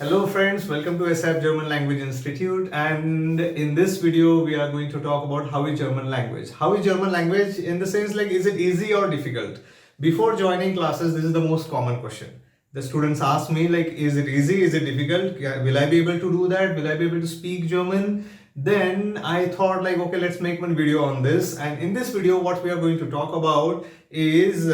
Hello friends, welcome to SF German Language Institute, and in this video we are going to talk about how is German language. How is German language in the sense like is it easy or difficult? Before joining classes, this is the most common question. The students ask me like is it easy, is it difficult, will I be able to do that, will I be able to speak German? Then I thought like okay, let's make one video on this, and in this video what we are going to talk about is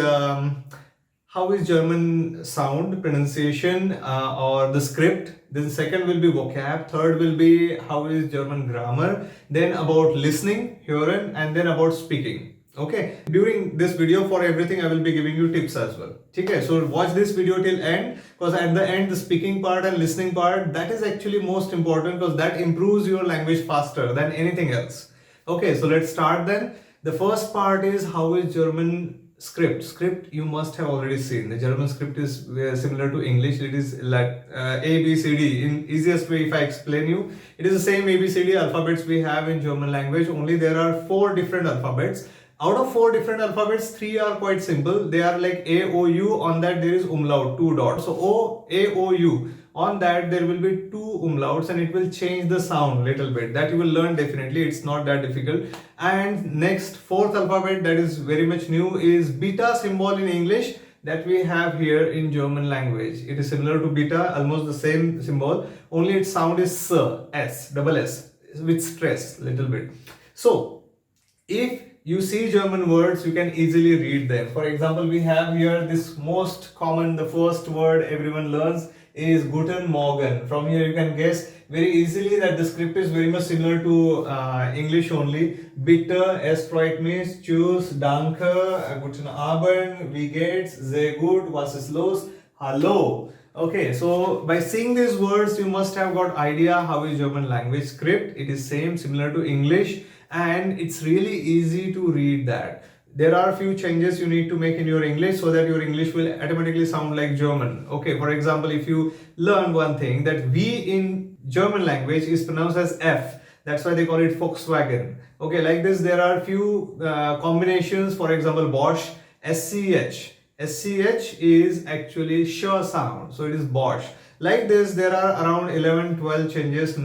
how is German sound, pronunciation, or the script. Then second will be vocab. Third will be how is German grammar. Then about listening, hearing, and then about speaking. Okay. During this video, for everything, I will be giving you tips as well. Okay. So watch this video till end, because at the end, the speaking part and listening part, that is actually most important, because that improves your language faster than anything else. Okay. So let's start then. The first part is how is German script you must have already seen. The German script is similar to English. It is like A, B, C, D. In easiest way, if I explain you, it is the same A, B, C, D alphabets we have in German language, only there are 4 different alphabets. Out of 4 different alphabets, 3 are quite simple. They are like A, O, U. On that there is umlaut, 2 dots. So O, A, O, U. On that there will be 2 umlauts, and it will change the sound little bit. That you will learn definitely. It's not that difficult. And next, 4th alphabet that is very much new is beta symbol in English that we have here in German language. It is similar to beta, almost the same symbol. Only its sound is S, double S, with stress little bit. So if you see German words, you can easily read them. For example, we have here this most common, the first word everyone learns is Guten Morgen. From here you can guess very easily that the script is very much similar to English only. Bitte, es freut mich, tschüss, danke, guten Abend, wie geht's, sehr gut, was ist los, hallo. Okay, so by seeing these words, you must have got idea how is German language script. It is same, similar to English, and it's really easy to read that. There are a few changes you need to make in your English so that your English will automatically sound like German. Okay, for example, if you learn one thing that V in German language is pronounced as F, that's why they call it Volkswagen. Okay, like this there are few combinations. For example, Bosch, SCH. SCH is actually sh sound, so it is Bosch. Like this there are around 11-12 changes,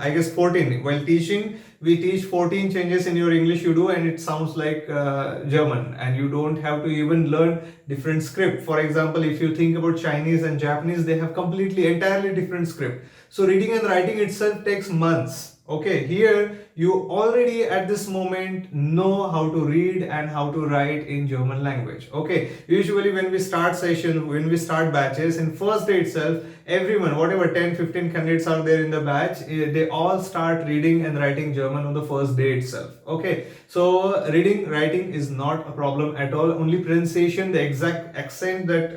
I guess 14. While teaching, we teach 14 changes in your English you do, and it sounds like German, and you don't have to even learn different script. For example, if you think about Chinese and Japanese, they have completely entirely different script. So reading and writing itself takes months. Okay, here you already at this moment know how to read and how to write in German language. Okay, usually when we start session, when we start batches, in first day itself, everyone, whatever 10-15 candidates are there in the batch, they all start reading and writing German on the first day itself. Okay, so reading, writing is not a problem at all. Only pronunciation, the exact accent that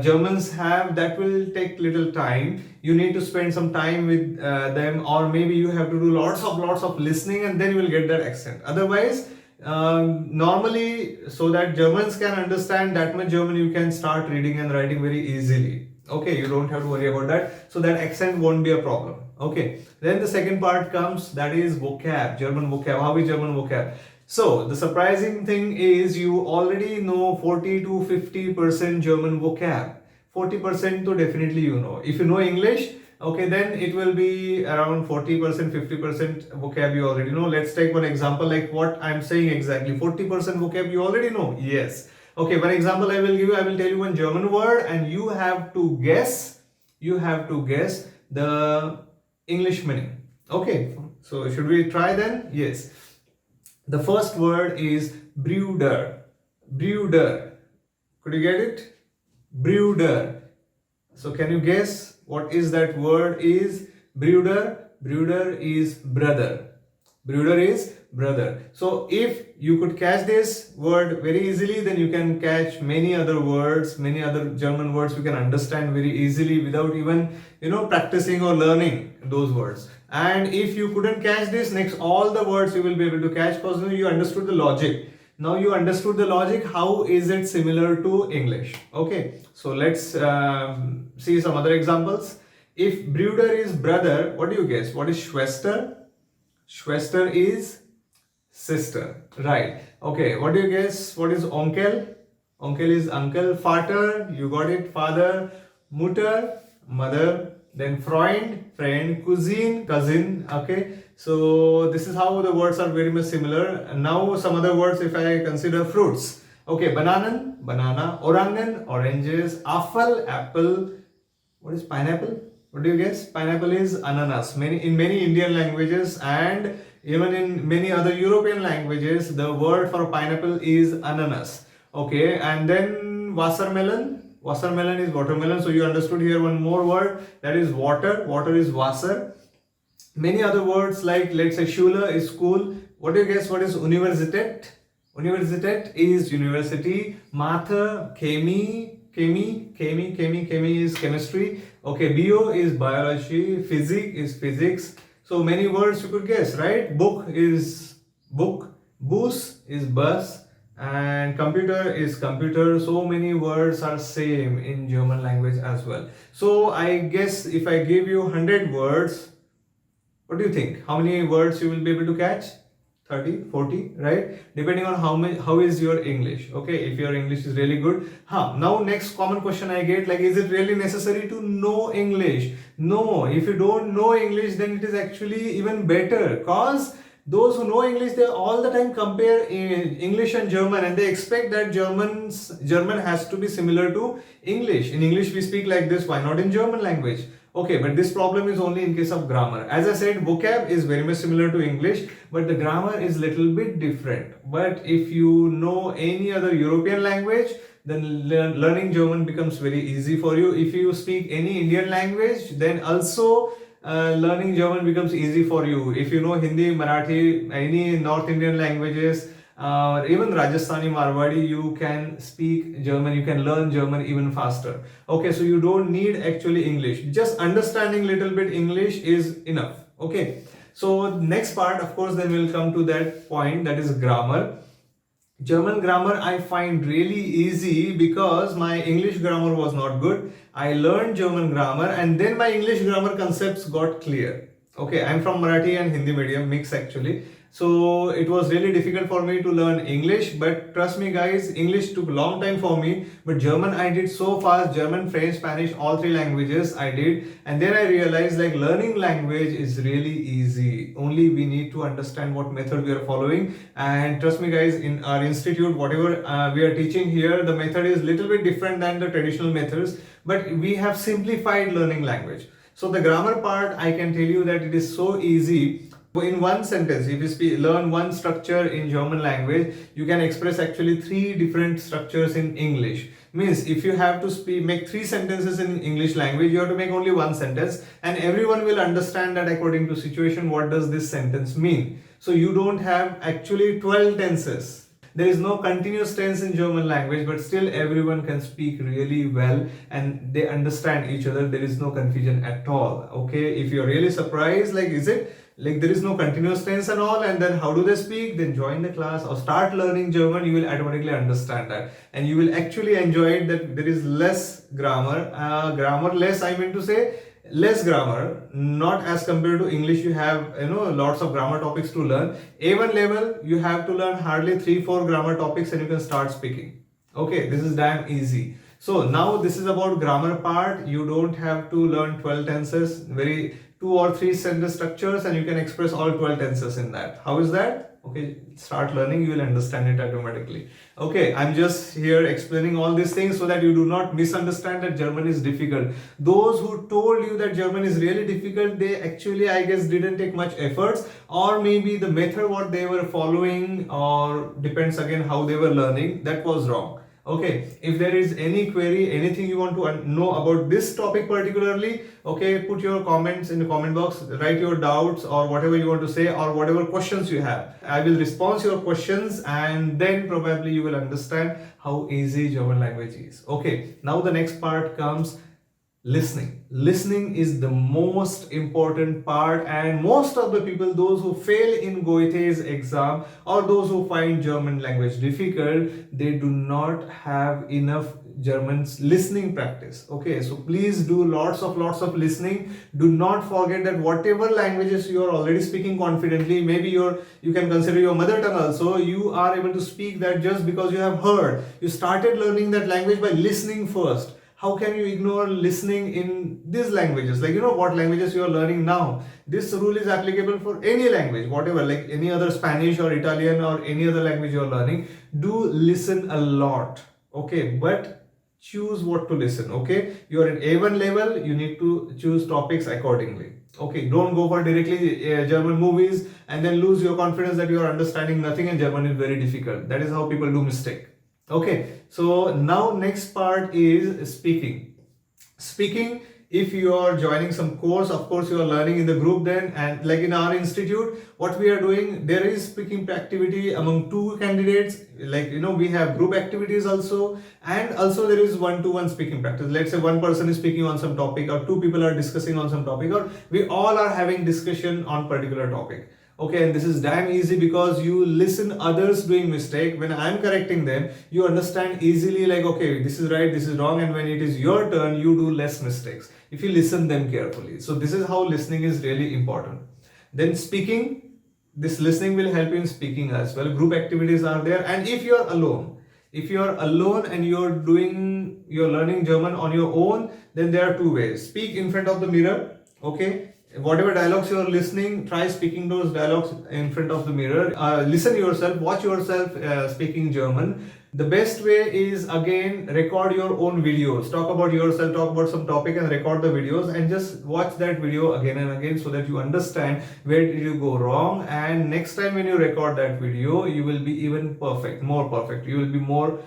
Germans have, that will take little time. You need to spend some time with them, or maybe you have to do lots of listening, and then you will get that accent. Otherwise, normally, so that Germans can understand that much German, you can start reading and writing very easily. Okay, you don't have to worry about that. So that accent won't be a problem. Okay, then the second part comes, that is vocab, German vocab. How is German vocab? So the surprising thing is you already know 40 to 50% German vocab. 40% to definitely you know. If you know English, okay, then it will be around 40%, 50% vocab you already know. Let's take one example like what I'm saying exactly. 40% vocab you already know. Yes. Okay, one example I will give you. I will tell you one German word, and you have to guess. You have to guess the English meaning. Okay, so should we try then? Yes. The first word is Brüder. Brüder. Could you get it? Brüder. So can you guess what is that word is? Brüder. Brüder is brother. Brüder is brother. So if you could catch this word very easily, then you can catch many other words, many other German words you can understand very easily without even practicing or learning those words. And if you couldn't catch this, next all the words you will be able to catch, because you understood the logic. Now you understood the logic. How is it similar to English? Okay, so let's see some other examples. If Brüder is brother, what do you guess? What is Schwester? Schwester is sister, right? Okay, what do you guess? What is Onkel? Onkel is uncle. Vater, you got it, father. Mutter, mother, then Freund, friend, cuisine, cousin. Okay, so this is how the words are very much similar. And now some other words, if I consider fruits. Okay, bananen, banana, orangen, oranges, apfel, apple. What is pineapple? What do you guess? Pineapple is ananas. In many Indian languages and even in many other European languages, the word for pineapple is ananas. Okay, and then watermelon. Watermelon is watermelon. So you understood here one more word, that is water. Water is Wasser. Many other words like, let's say, Schule is school. What do you guess? What is Universität? Universität is university. Mathe, chemi is chemistry. Okay, bio is biology. Physics is physics. So many words you could guess, right? Book is book. Bus is bus. And computer is computer. So many words are same in German language as well. So I guess if I give you 100 words, what do you think? How many words you will be able to catch? 30, 40, right? Depending on how is your English. Okay, if your English is really good. Now next common question I get, like, is it really necessary to know English? No, if you don't know English, then it is actually even better, because those who know English, they all the time compare English and German, and they expect that German has to be similar to English. In English we speak like this, why not in German language? Okay, but this problem is only in case of grammar. As I said, vocab is very much similar to English, but the grammar is little bit different. But if you know any other European language, then learning German becomes very easy for you. If you speak any Indian language, then also learning German becomes easy for you. If you know Hindi, Marathi, any North Indian languages, even Rajasthani, Marwadi, you can speak German, you can learn German even faster. Okay, so you don't need actually English. Just understanding little bit English is enough. Okay, so next part, of course, then we'll come to that point, that is grammar. German grammar I find really easy because my English grammar was not good. I learned German grammar and then my English grammar concepts got clear. Okay, I'm from Marathi and Hindi medium mix actually. So it was really difficult for me to learn English, but trust me guys, English took a long time for me, but German I did so fast. German, French, Spanish, all three languages I did, and then I realized like learning language is really easy. Only we need to understand what method we are following. And trust me guys, in our institute, whatever we are teaching here, the method is little bit different than the traditional methods, but we have simplified learning language. So the grammar part, I can tell you that it is so easy. In one sentence, if you learn one structure in German language, you can express actually three different structures in English. Means if you have to make three sentences in English language, you have to make only one sentence, and everyone will understand that according to situation, what does this sentence mean. So you don't have actually 12 tenses. There is no continuous tense in German language, but still everyone can speak really well and they understand each other. There is no confusion at all. Okay, if you're really surprised, like, is it like there is no continuous tense and all, and then how do they speak, then join the class or start learning German. You will automatically understand that, and you will actually enjoy it, that there is less grammar. Grammar less, I mean to say less grammar, not as compared to English. You have lots of grammar topics to learn. A1 level, you have to learn hardly 3-4 grammar topics and you can start speaking. Okay, this is damn easy. So now this is about grammar part. You don't have to learn 12 tenses, very 2 or 3 sentence structures, and you can express all 12 tenses in that. How is that? Okay, start learning, you will understand it automatically. Okay, I'm just here explaining all these things so that you do not misunderstand that German is difficult. Those who told you that German is really difficult, they actually, I guess, didn't take much efforts, or maybe the method what they were following, or depends again how they were learning, that was wrong. Okay, if there is any query, anything you want to know about this topic particularly, okay, put your comments in the comment box, write your doubts or whatever you want to say, or whatever questions you have. I will respond to your questions, and then probably you will understand how easy German language is. Okay, now the next part comes listening. Listening is the most important part, and most of the people, those who fail in Goethe's exam or those who find German language difficult, they do not have enough German listening practice. Okay, so please do lots of listening. Do not forget that whatever languages you are already speaking confidently, maybe you can consider your mother tongue also, you are able to speak that just because you have heard. You started learning that language by listening first. How can you ignore listening in these languages? Like, what languages you are learning now. This rule is applicable for any language, whatever, like any other Spanish or Italian or any other language you are learning. Do listen a lot, okay? But choose what to listen, okay? You are at A1 level, you need to choose topics accordingly. Okay, don't go for directly German movies and then lose your confidence that you are understanding nothing and German is very difficult. That is how people do mistake. Okay, so now next part is speaking. Speaking, if you are joining some course, of course you are learning in the group then, and like in our institute, what we are doing, there is speaking activity among two candidates. Like, we have group activities also, and also there is one-to-one speaking practice. Let's say one person is speaking on some topic, or two people are discussing on some topic, or we all are having discussion on particular topic. Okay, and this is damn easy because you listen others doing mistake. When I'm correcting them, you understand easily, like, okay, this is right, this is wrong, and when it is your turn, you do less mistakes if you listen them carefully. So this is how listening is really important. Then speaking, this listening will help you in speaking as well. Group activities are there, and if you're alone and you're learning German on your own, then there are two ways. Speak in front of the mirror, okay? Whatever dialogues you are listening, try speaking those dialogues in front of the mirror. Listen yourself, watch yourself speaking German. The best way is, again, record your own videos. Talk about yourself, talk about some topic and record the videos and just watch that video again and again so that you understand where did you go wrong, and next time when you record that video, you will be even more perfect. You will be more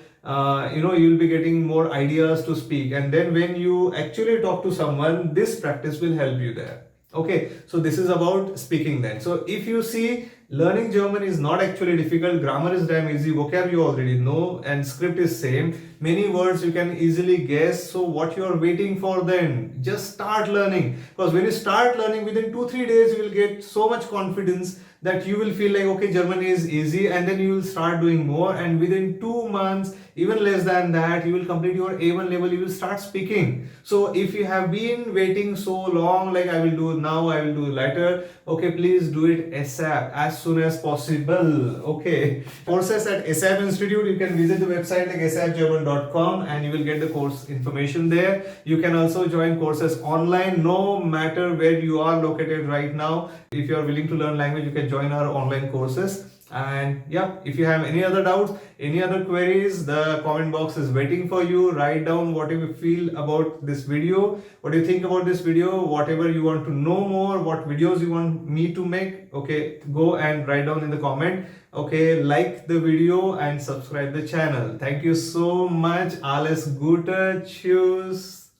you will be getting more ideas to speak, and then when you actually talk to someone, this practice will help you there. Okay, so this is about speaking then. So if you see, learning German is not actually difficult. Grammar is damn easy. Vocab you already know, and script is same. Many words you can easily guess. So what you are waiting for then? Just start learning. Because when you start learning, within 2-3 days you will get so much confidence that you will feel like, okay, German is easy, and then you will start doing more, and within 2 months, even less than that, you will complete your A1 level, you will start speaking. So if you have been waiting so long, like I will do now, I will do later, okay, please do it ASAP, as soon as possible. Okay, courses at ASAP Institute, you can visit the website like asapgerman.com and you will get the course information there. You can also join courses online, no matter where you are located right now. If you are willing to learn language, you can join our online courses. And yeah, if you have any other doubts, any other queries, the comment box is waiting for you. Write down what you feel about this video, what do you think about this video, whatever you want to know more, what videos you want me to make. Okay, go and write down in the comment. Okay, like the video and subscribe the channel. Thank you so much. Alles Gute. Tschüss.